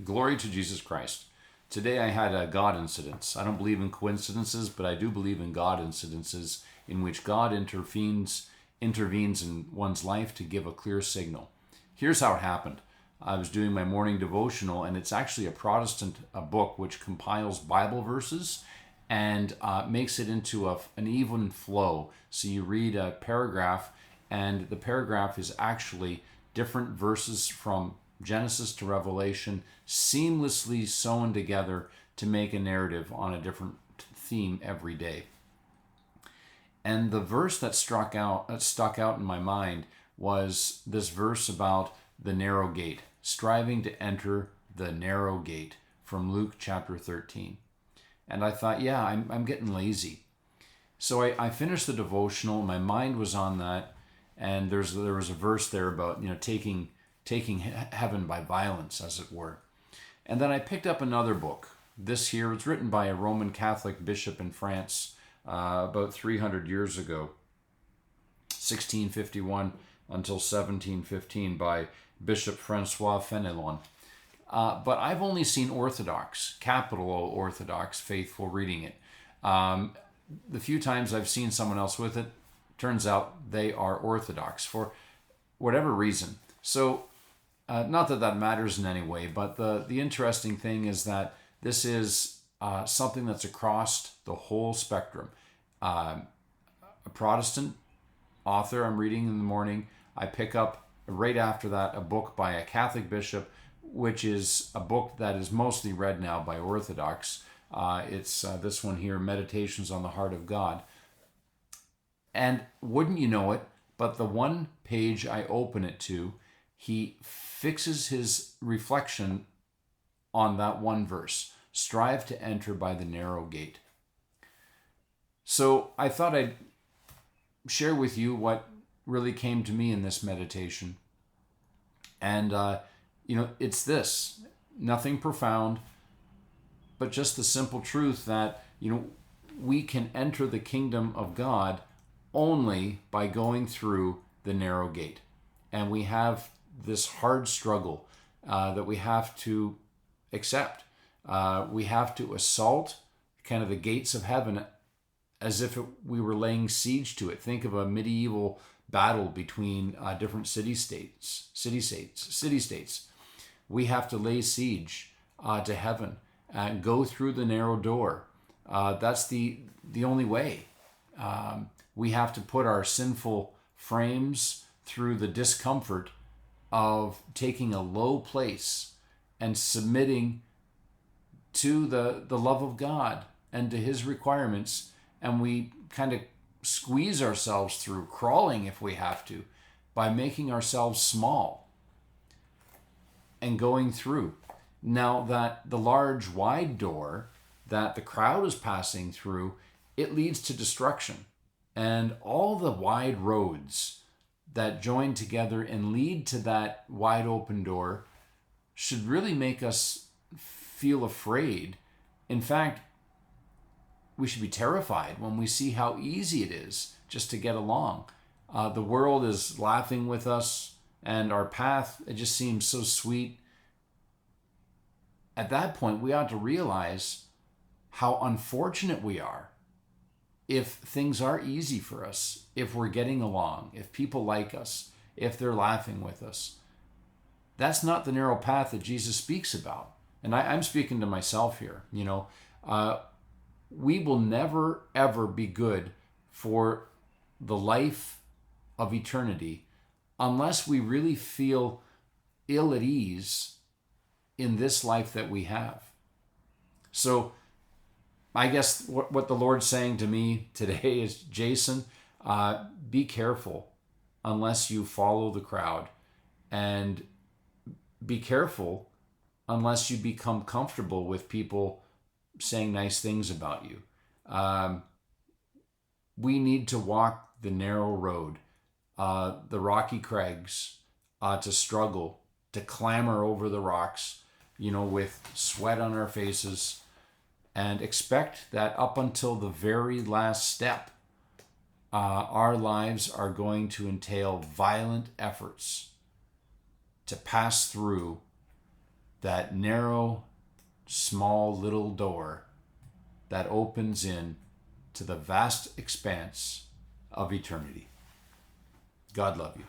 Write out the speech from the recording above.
Glory to Jesus Christ. Today I had a God incidence. I don't believe in coincidences, but I do believe in God incidences in which God intervenes in one's life to give a clear signal. Here's how it happened. I was doing my morning devotional, and it's actually a Protestant book which compiles Bible verses and makes it into an even flow. So you read a paragraph, and the paragraph is actually different verses from Genesis to Revelation, seamlessly sewn together to make a narrative on a different theme every day. And the verse that stuck out in my mind was this verse about the narrow gate, striving to enter the narrow gate from Luke chapter 13. And I thought, yeah, I'm getting lazy. So I finished the devotional. My mind was on that, and there was a verse there about taking heaven by violence, as it were. And then I picked up another book. This here was written by a Roman Catholic bishop in France about 300 years ago, 1651 until 1715, by Bishop Francois Fenelon. But I've only seen Orthodox, capital O Orthodox, faithful reading it. The few times I've seen someone else with it, turns out they are Orthodox for whatever reason. So, not that that matters in any way, but the interesting thing is that this is something that's across the whole spectrum. A Protestant author I'm reading in the morning. I pick up right after that a book by a Catholic bishop, which is a book that is mostly read now by Orthodox. It's this one here, Meditations on the Heart of God. And wouldn't you know it, but the one page I open it to, he fixes his reflection on that one verse, strive to enter by the narrow gate. So I thought I'd share with you what really came to me in this meditation. And, it's this, nothing profound, but just the simple truth that, we can enter the kingdom of God only by going through the narrow gate. And we have this hard struggle that we have to accept. We have to assault kind of the gates of heaven as if we were laying siege to it. Think of a medieval battle between different city-states. We have to lay siege to heaven and go through the narrow door. That's the only way. We have to put our sinful frames through the discomfort of taking a low place and submitting to the love of God and to his requirements. And we kind of squeeze ourselves through, crawling if we have to, by making ourselves small and going through. Now that the large wide door that the crowd is passing through, it leads to destruction. And all the wide roads that join together and lead to that wide open door should really make us feel afraid. In fact, we should be terrified when we see how easy it is just to get along. The world is laughing with us, and our path, it just seems so sweet. At that point, we ought to realize how unfortunate we are if things are easy for us, if we're getting along, if people like us, if they're laughing with us. That's not the narrow path that Jesus speaks about. And I'm speaking to myself here. We will never, ever be good for the life of eternity unless we really feel ill at ease in this life that we have. So I guess what the Lord's saying to me today is, Jason, be careful unless you follow the crowd, and be careful unless you become comfortable with people saying nice things about you. We need to walk the narrow road, the rocky crags, to struggle, to clamber over the rocks, with sweat on our faces, and expect that up until the very last step, our lives are going to entail violent efforts to pass through that narrow, small little door that opens in to the vast expanse of eternity. God love you.